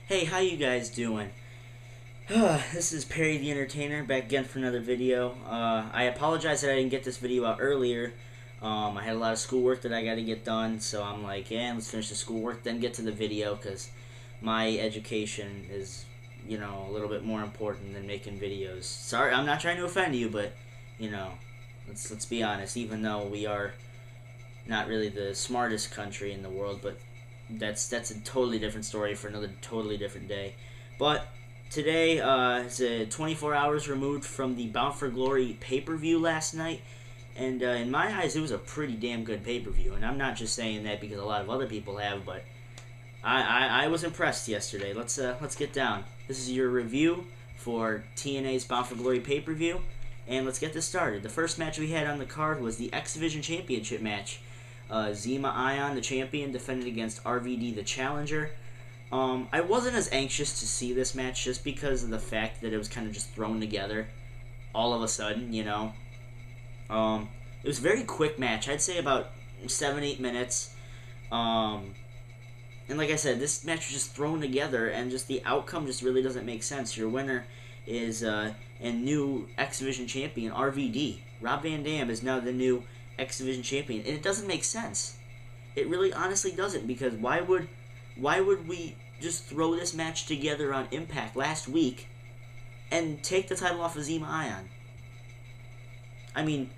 Hey, how you guys doing? This is Perry the Entertainer back again for another video. I apologize that I didn't get this video out earlier. I had a lot of schoolwork that I got to get done, so I'm like, yeah, let's finish the schoolwork, then get to the video, because my education is, a little bit more important than making videos. Sorry, I'm not trying to offend you, but, let's be honest, even though we are not really the smartest country in the world, but that's a totally different story for another totally different day. But today is 24 hours removed from the Bound for Glory pay-per-view last night, and in my eyes, it was a pretty damn good pay-per-view. And I'm not just saying that because a lot of other people have, but I was impressed yesterday. Let's get down. This is your review for TNA's Bound for Glory pay-per-view, and let's get this started. The first match we had on the card was the X Division Championship match. Zema Ion, the champion, defended against RVD, the challenger. I wasn't as anxious to see this match just because of the fact that it was kind of just thrown together all of a sudden, It was a very quick match. I'd say about 7-8 minutes. And like I said, this match was just thrown together, and just the outcome just really doesn't make sense. Your winner is and new X Division champion, RVD. Rob Van Dam is now the new X Division champion, and it doesn't make sense. It really honestly doesn't, because why would we just throw this match together on Impact last week and take the title off of Zema Ion? I mean,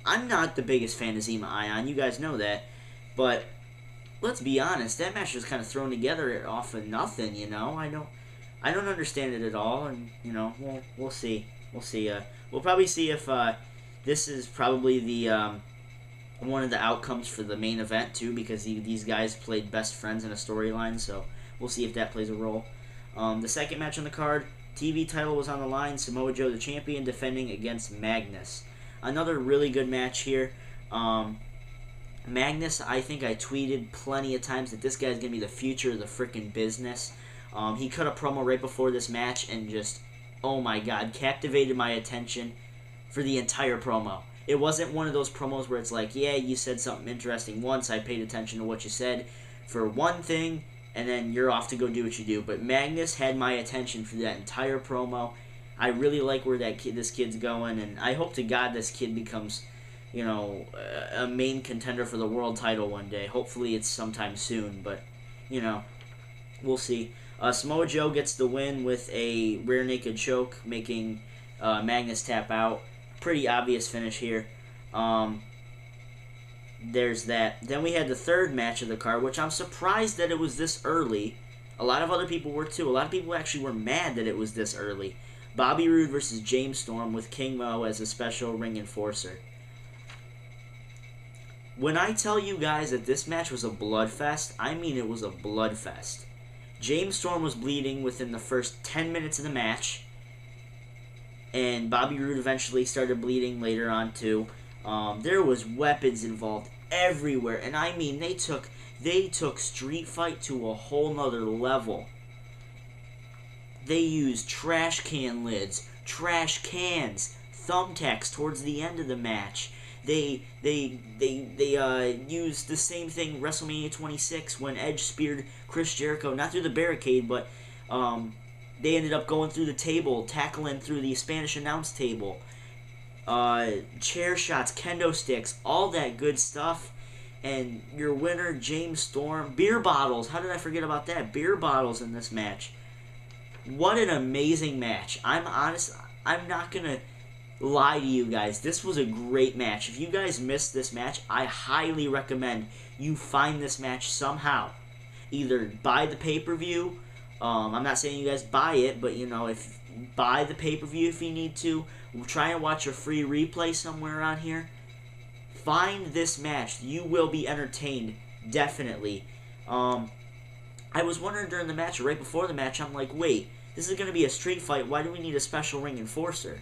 I'm not the biggest fan of Zema Ion, you guys know that, but let's be honest, that match was kind of thrown together off of nothing, I don't understand it at all, and we'll see. We'll probably see if this is probably the one of the outcomes for the main event too, because these guys played best friends in a storyline, so we'll see if that plays a role. The second match on the card, TV title was on the line. Samoa Joe, the champion, defending against Magnus. Another really good match here. Magnus, I think I tweeted plenty of times that this guy's going to be the future of the freaking business. He cut a promo right before this match and just, oh my god, captivated my attention for the entire promo. It wasn't one of those promos where it's like, yeah, you said something interesting once, I paid attention to what you said for one thing, and then you're off to go do what you do. But Magnus had my attention for that entire promo. I really like where this kid's going, and I hope to God this kid becomes, a main contender for the world title one day. Hopefully it's sometime soon, but, we'll see. Samoa Joe gets the win with a rear naked choke, making Magnus tap out. Pretty obvious finish here. There's that. Then we had the third match of the card, which I'm surprised that it was this early. A lot of other people were too. A lot of people actually were mad that it was this early. Bobby Roode versus James Storm with King Mo as a special ring enforcer. When I tell you guys that this match was a bloodfest, I mean it was a bloodfest. James Storm was bleeding within the first 10 minutes of the match, and Bobby Roode eventually started bleeding later on too. There was weapons involved everywhere, and I mean they took Street Fight to a whole nother level. They used trash can lids, trash cans, thumbtacks towards the end of the match. They used the same thing WrestleMania 26 when Edge speared Chris Jericho, not through the barricade, but they ended up going through the table, tackling through the Spanish announce table. Chair shots, kendo sticks, all that good stuff. And your winner, James Storm. Beer bottles. How did I forget about that? Beer bottles in this match. What an amazing match. I'm not going to lie to you guys. This was a great match. If you guys missed this match, I highly recommend you find this match somehow. Either buy the pay-per-view. I'm not saying you guys buy it, but if buy the pay-per-view if you need to. Try and watch a free replay somewhere around here. Find this match. You will be entertained, definitely. I was wondering during the match, or right before the match, I'm like, wait, this is going to be a street fight. Why do we need a special ring enforcer?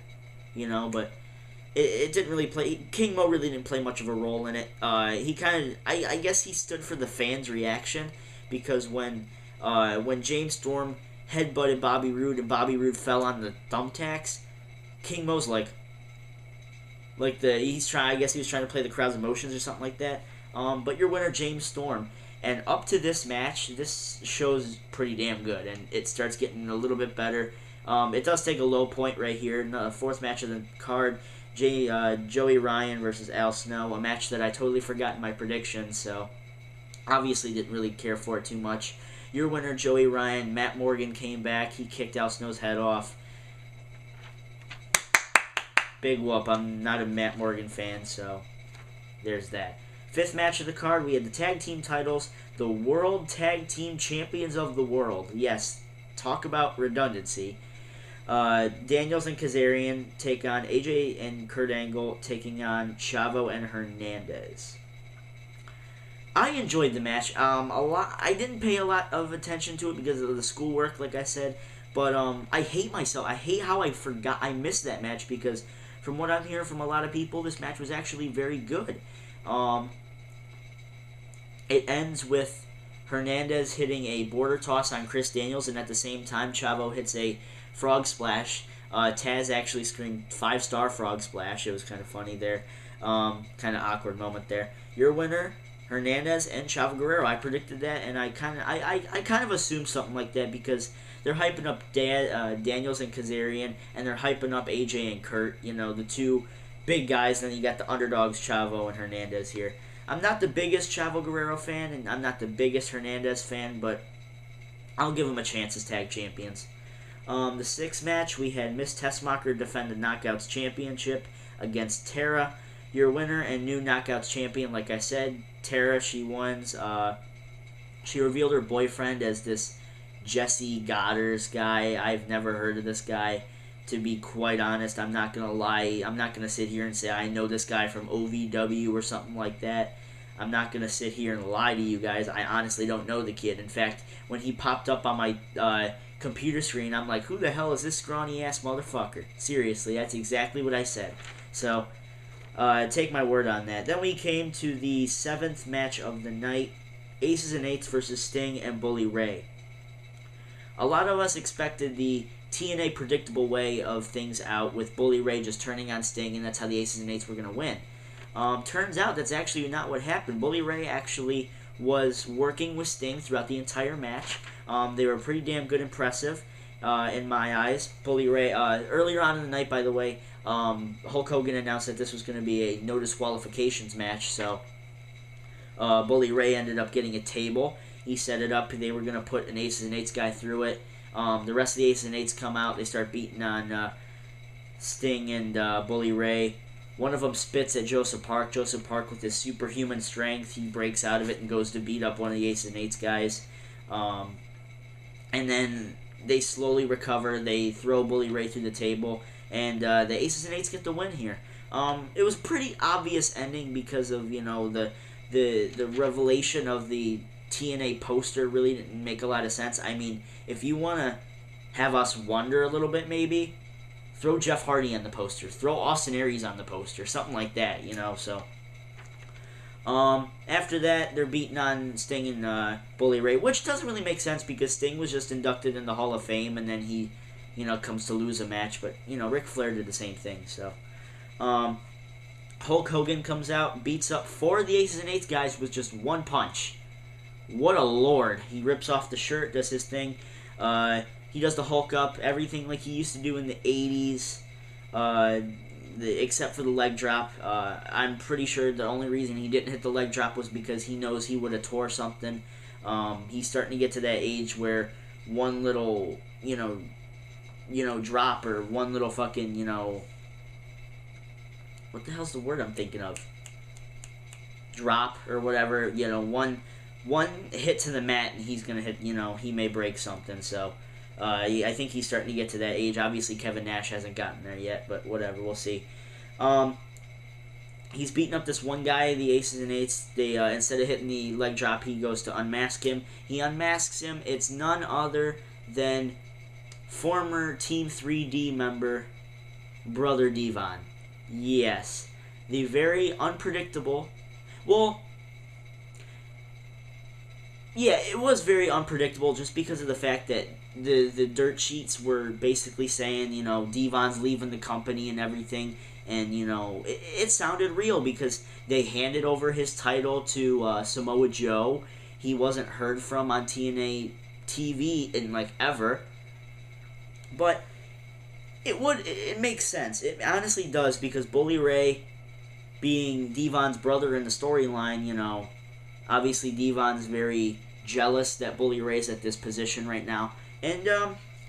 But it didn't really play. King Mo really didn't play much of a role in it. He kind of, I guess he stood for the fans' reaction, because when James Storm headbutted Bobby Roode and Bobby Roode fell on the thumbtacks, King Mo's I guess he was trying to play the crowd's emotions or something like that. But your winner, James Storm. And up to this match, this show's pretty damn good, and it starts getting a little bit better. It does take a low point right here in the fourth match of the card. Joey Ryan versus Al Snow, a match that I totally forgot in my predictions, so obviously didn't really care for it too much. Your winner, Joey Ryan. Matt Morgan came back. He kicked Al Snow's head off. Big whoop. I'm not a Matt Morgan fan, so there's that. Fifth match of the card, we had the tag team titles, the World Tag Team Champions of the World. Yes, talk about redundancy. Daniels and Kazarian take on AJ and Kurt Angle, taking on Chavo and Hernandez. I enjoyed the match a lot. I didn't pay a lot of attention to it because of the schoolwork, like I said. But I hate myself. I hate how I missed that match because from what I'm hearing from a lot of people, this match was actually very good. It ends with Hernandez hitting a border toss on Chris Daniels, and at the same time, Chavo hits a frog splash. Taz actually screamed 5-star frog splash. It was kind of funny there. Kind of awkward moment there. Your winner, Hernandez and Chavo Guerrero. I predicted that, and I kind of assumed something like that because they're hyping up Daniels and Kazarian, and they're hyping up AJ and Kurt. You know, the two big guys. And then you got the underdogs, Chavo and Hernandez here. I'm not the biggest Chavo Guerrero fan, and I'm not the biggest Hernandez fan, but I'll give them a chance as tag champions. The sixth match, we had Miss Tessmacher defend the Knockouts Championship against Tara. Your winner and new Knockouts champion, like I said, Tara, she wins. She revealed her boyfriend as this Jesse Goddard's guy. I've never heard of this guy. To be quite honest, I'm not going to lie. I'm not going to sit here and say I know this guy from OVW or something like that. I'm not going to sit here and lie to you guys. I honestly don't know the kid. In fact, when he popped up on my computer screen, I'm like, who the hell is this scrawny-ass motherfucker? Seriously, that's exactly what I said. So, take my word on that. Then we came to the seventh match of the night, Aces and Eights versus Sting and Bully Ray. A lot of us expected the TNA predictable way of things out with Bully Ray just turning on Sting, and that's how the Aces and Eights were going to win. Turns out that's actually not what happened. Bully Ray actually was working with Sting throughout the entire match. They were pretty damn good, impressive in my eyes. Bully Ray, earlier on in the night, by the way, Hulk Hogan announced that this was going to be a no disqualifications match, so Bully Ray ended up getting a table. He set it up. They were going to put an Aces and Eights guy through it. The rest of the Aces and Eights come out. They start beating on Sting and Bully Ray. One of them spits at Joseph Park. Joseph Park, with his superhuman strength, he breaks out of it and goes to beat up one of the Aces and Eights guys. And then they slowly recover. They throw Bully Ray through the table, and the Aces and Eights get the win here. It was pretty obvious ending because of the revelation of the TNA poster really didn't make a lot of sense. I mean, if you want to have us wonder a little bit, maybe throw Jeff Hardy on the poster, throw Austin Aries on the poster, something like that, So after that, they're beating on Sting and Bully Ray, which doesn't really make sense because Sting was just inducted in the Hall of Fame, and then he comes to lose a match. But Ric Flair did the same thing. So Hulk Hogan comes out, beats up 4 of the Aces and Eights guys with just one punch. What a lord. He rips off the shirt, does his thing. He does the Hulk up, everything like he used to do in the 80s, except for the leg drop. I'm pretty sure the only reason he didn't hit the leg drop was because he knows he would have tore something. He's starting to get to that age where one little, drop or one little fucking, what the hell's the word I'm thinking of? Drop or whatever, one hit to the mat and he's gonna hit, he may break something. So I think he's starting to get to that age. Obviously Kevin Nash hasn't gotten there yet, but whatever, we'll see. He's beating up this one guy, the Aces and Eights. They instead of hitting the leg drop, he goes to unmask him. He unmasks him. It's none other than former Team 3D member Brother Devon. Yes, the very unpredictable. Well, yeah, it was very unpredictable just because of the fact that the dirt sheets were basically saying, Devon's leaving the company and everything. And, it sounded real because they handed over his title to Samoa Joe. he wasn't heard from on TNA TV in like ever. But it makes sense. It honestly does, because Bully Ray, being Devon's brother in the storyline, you know, obviously Devon's very jealous that Bully Ray's at this position right now, and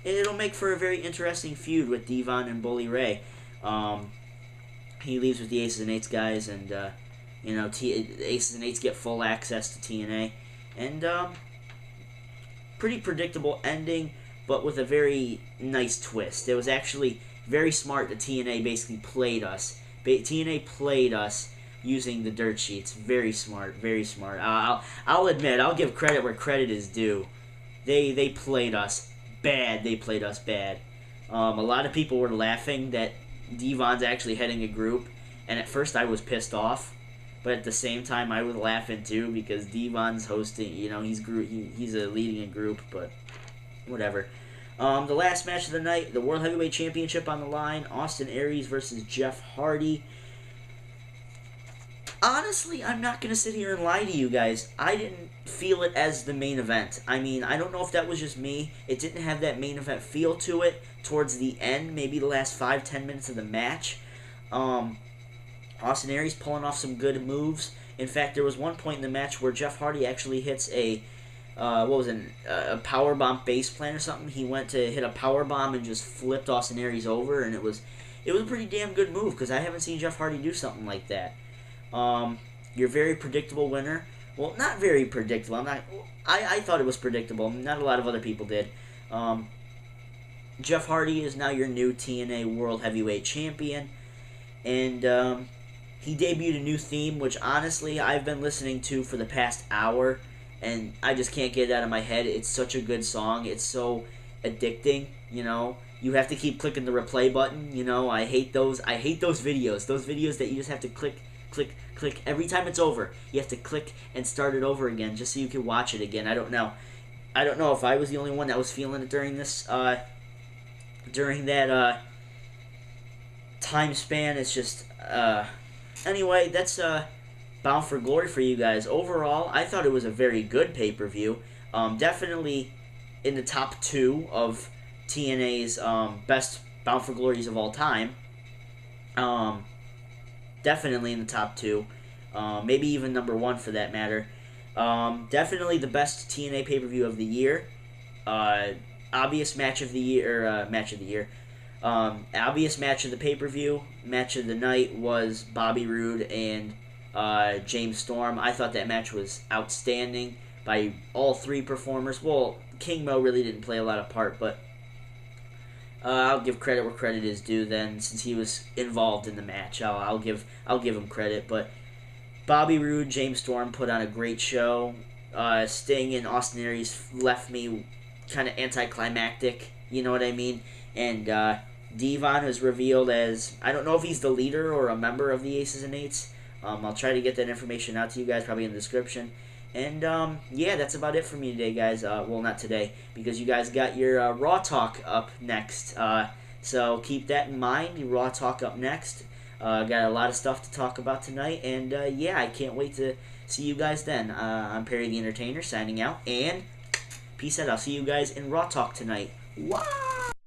it'll make for a very interesting feud with Devon and Bully Ray. He leaves with the Aces and Eights guys, and you know, Aces and Eights get full access to TNA, and pretty predictable ending, but with a very nice twist. It was actually very smart that TNA basically played us. TNA played us using the dirt sheets. Very smart, very smart. I'll admit, I'll give credit where credit is due. They played us bad. They played us bad. A lot of people were laughing that Devon's actually heading a group, and at first I was pissed off, but at the same time I was laughing too, because Devon's hosting. You know, he's leading a group, but whatever. The last match of the night, the World Heavyweight Championship on the line, Austin Aries versus Jeff Hardy. Honestly, I'm not going to sit here and lie to you guys. I didn't feel it as the main event. I mean, I don't know if that was just me. It didn't have that main event feel to it towards the end, maybe the last 5-10 minutes of the match. Austin Aries pulling off some good moves. In fact, there was one point in the match where Jeff Hardy actually hits a powerbomb base plan or something. He went to hit a powerbomb and just flipped Austin Aries over, and it was a pretty damn good move, because I haven't seen Jeff Hardy do something like that. Your very predictable winner. Well, not very predictable. I thought it was predictable. Not a lot of other people did. Jeff Hardy is now your new TNA World Heavyweight Champion, and he debuted a new theme, which honestly I've been listening to for the past hour, and I just can't get it out of my head. It's such a good song. It's so addicting, you know. You have to keep clicking the replay button, you know. I hate those videos. Those videos that you just have to click every time it's over. You have to click and start it over again just so you can watch it again. I don't know if I was the only one that was feeling it during this during that time span. It's just anyway, that's Bound for Glory for you guys. Overall, I thought it was a very good pay-per-view. Definitely in the top 2 of TNA's best Bound for Glories of all time. Definitely in the top 2. Maybe even number 1 for that matter. Definitely the best TNA pay-per-view of the year. Obvious match of the year. Obvious match of the pay-per-view. Match of the night was Bobby Roode and James Storm. I thought that match was outstanding by all 3 performers. Well, King Mo really didn't play a lot of part, but I'll give credit where credit is due. Then, since he was involved in the match, I'll give him credit. But Bobby Roode, James Storm put on a great show. Sting and Austin Aries left me kind of anticlimactic. You know what I mean? And Devon was revealed as, I don't know if he's the leader or a member of the Aces and Eights. I'll try to get that information out to you guys, probably in the description. And, yeah, that's about it for me today, guys. Well, not today, because you guys got your Raw Talk up next. So keep that in mind. Your Raw Talk up next. Got a lot of stuff to talk about tonight. And, yeah, I can't wait to see you guys then. I'm Perry the Entertainer, signing out. And peace out. I'll see you guys in Raw Talk tonight. Wow!